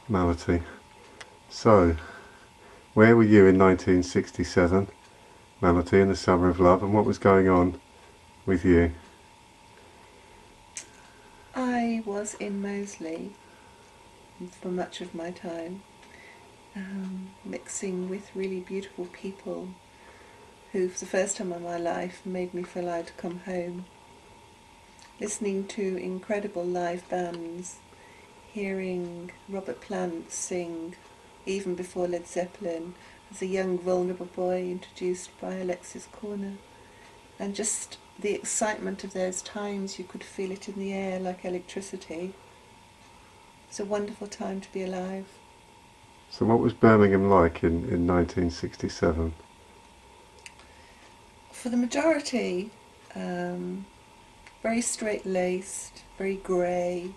Malati. So, where were you in 1967, Malati, in the summer of love, and what was going on with you? I was in Moseley for much of my time, mixing with really beautiful people who, for the first time in my life, made me feel I had to come home. Listening to incredible live bands, hearing Robert Plant sing even before Led Zeppelin as a young vulnerable boy introduced by Alexis Corner, and just the excitement of those times, you could feel it in the air like electricity. It's a wonderful time to be alive. So what was Birmingham like in 1967? For the majority, very straight-laced, very grey,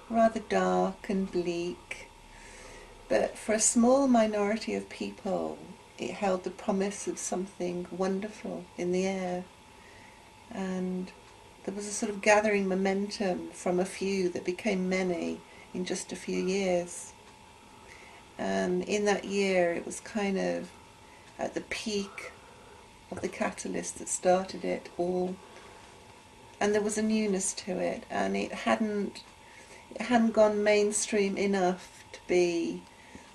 rather dark and bleak. But for a small minority of people, it held the promise of something wonderful in the air. And there was a sort of gathering momentum from a few that became many in just a few years. And in that year, it was kind of at the peak of the catalyst that started it all. And there was a newness to it, and it hadn't gone mainstream enough to be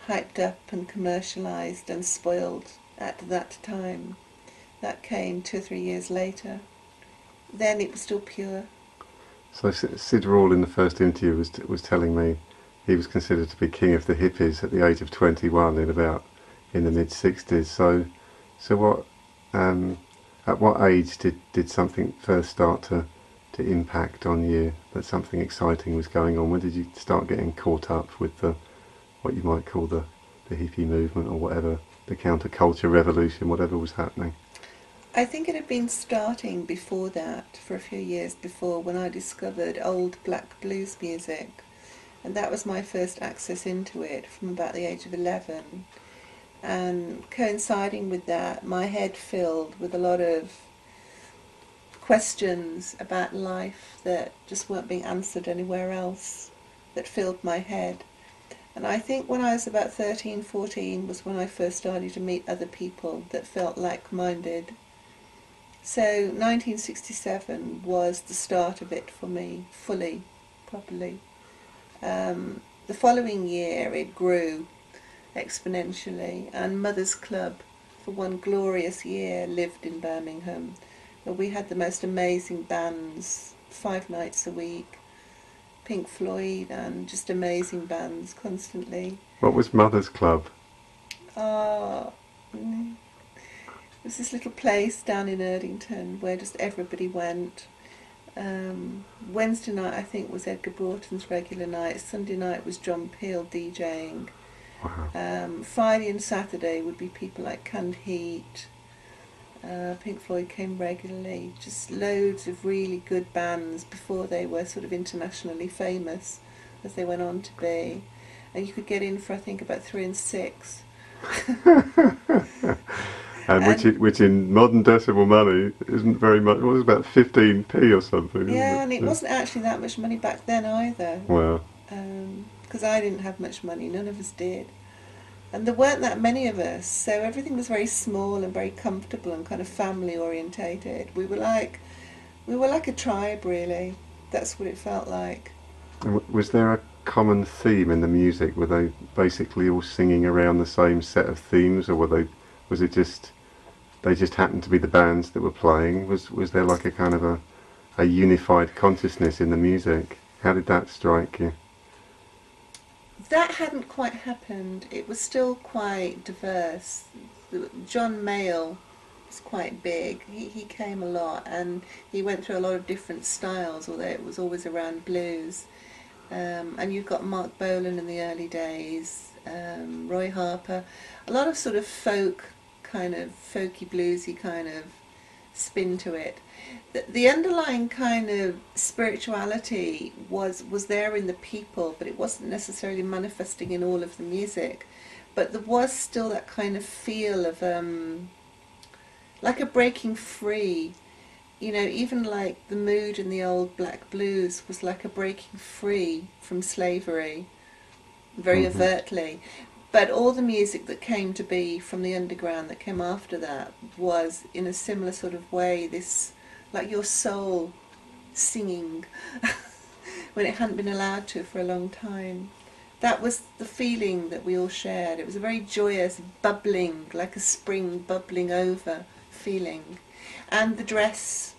hyped up and commercialised and spoiled at that time. That came 2 or 3 years later. Then it was still pure. So Sid Rall in the first interview was telling me he was considered to be king of the hippies at the age of 21 in the mid 60s. So what at what age did something first start to impact on you, that something exciting was going on? When did you start getting caught up with what you might call the hippie movement, or whatever, the counterculture revolution, whatever was happening? I think it had been starting before that, for a few years before, when I discovered old black blues music. And that was my first access into it from about the age of 11. And coinciding with that, my head filled with a lot of questions about life that just weren't being answered anywhere else, that filled my head. And I think when I was about 13, 14 was when I first started to meet other people that felt like-minded. So 1967 was the start of it for me, fully, properly. The following year it grew exponentially, and Mother's Club, for one glorious year, lived in Birmingham, where we had the most amazing bands 5 nights a week, Pink Floyd and just amazing bands constantly. What was Mother's Club? Ah, it was this little place down in Erdington where just everybody went. Wednesday night, I think, was Edgar Broughton's regular night. Sunday night was John Peel DJing. Wow. Friday and Saturday would be people like Canned Heat. Pink Floyd came regularly. Just loads of really good bands before they were sort of internationally famous, as they went on to be. And you could get in for, I think, about 3 and 6. And which in modern decimal money isn't very much. It was about 15p or something. Yeah, and Isn't it it? wasn't actually that much money back then either. Wow. Because I didn't have much money, none of us did. And there weren't that many of us, so everything was very small and very comfortable and kind of family orientated. We were like a tribe, really. That's what it felt like. And was there a common theme in the music? Were they basically all singing around the same set of themes, or was it just they just happened to be the bands that were playing? Was there like a kind of a unified consciousness in the music? How did that strike you? That hadn't quite happened. It was still quite diverse. John Mayall was quite big. He came a lot, and he went through a lot of different styles, although it was always around blues. And you've got Mark Bolan in the early days, Roy Harper, a lot of sort of folk, kind of folky bluesy kind of spin to it. The underlying kind of spirituality was there in the people, but it wasn't necessarily manifesting in all of the music. But there was still that kind of feel of like a breaking free. You know, even like the mood in the old black blues was like a breaking free from slavery. very Mhm. overtly. But all the music that came to be from the underground that came after that was in a similar sort of way, this, like your soul singing when it hadn't been allowed to for a long time. That was the feeling that we all shared. It was a very joyous, bubbling, like a spring bubbling over feeling. And the dress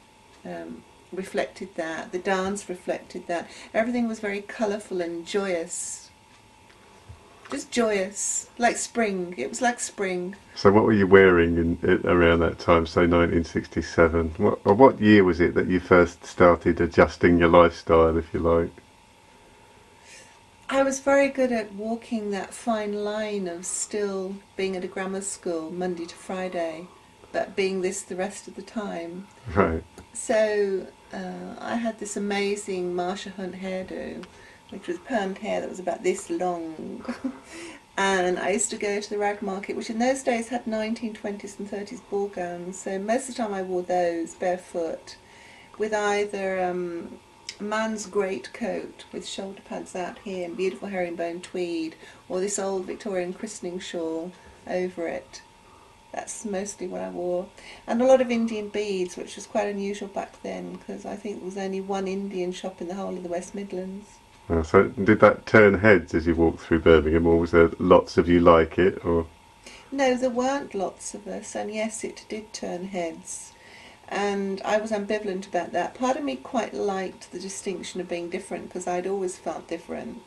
reflected that, the dance reflected that. Everything was very colourful and joyous. Just joyous, like spring. It was like spring. So what were you wearing around that time, say 1967? What year was it that you first started adjusting your lifestyle, if you like? I was very good at walking that fine line of still being at a grammar school Monday to Friday, but being this the rest of the time. Right. So I had this amazing Marsha Hunt hairdo, which was permed hair that was about this long. And I used to go to the rag market, which in those days had 1920s and 30s ball gowns. So most of the time I wore those barefoot, with either a man's great coat with shoulder pads out here and beautiful herringbone tweed, or this old Victorian christening shawl over it. That's mostly what I wore. And a lot of Indian beads, which was quite unusual back then, because I think there was only one Indian shop in the whole of the West Midlands. So did that turn heads as you walked through Birmingham, or was there lots of you like it? Or No, there weren't lots of us, and yes, it did turn heads. And I was ambivalent about that. Part of me quite liked the distinction of being different, because I'd always felt different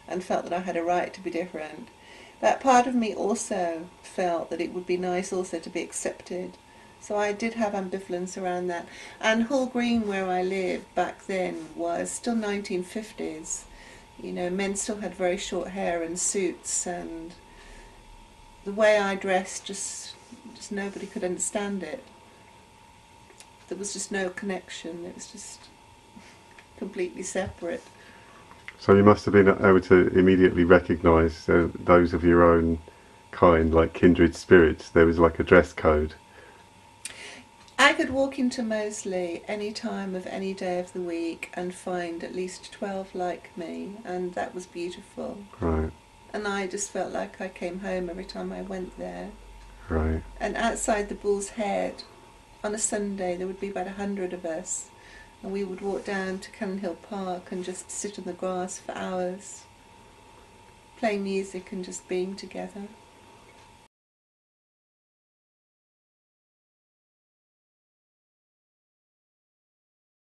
and felt that I had a right to be different. But part of me also felt that it would be nice also to be accepted. So I did have ambivalence around that. And Hall Green, where I lived back then, was still 1950s. You know, men still had very short hair and suits, and the way I dressed, just nobody could understand it. There was just no connection. It was just completely separate. so you must have been able to immediately recognise those of your own kind, like kindred spirits. There was like a dress code. I could walk into Moseley any time of any day of the week and find at least 12 like me, and that was beautiful. Right. And I just felt like I came home every time I went there. Right. And outside the Bull's Head, on a Sunday, there would be about 100 of us, and we would walk down to Cannon Hill Park and just sit on the grass for hours, playing music and just being together.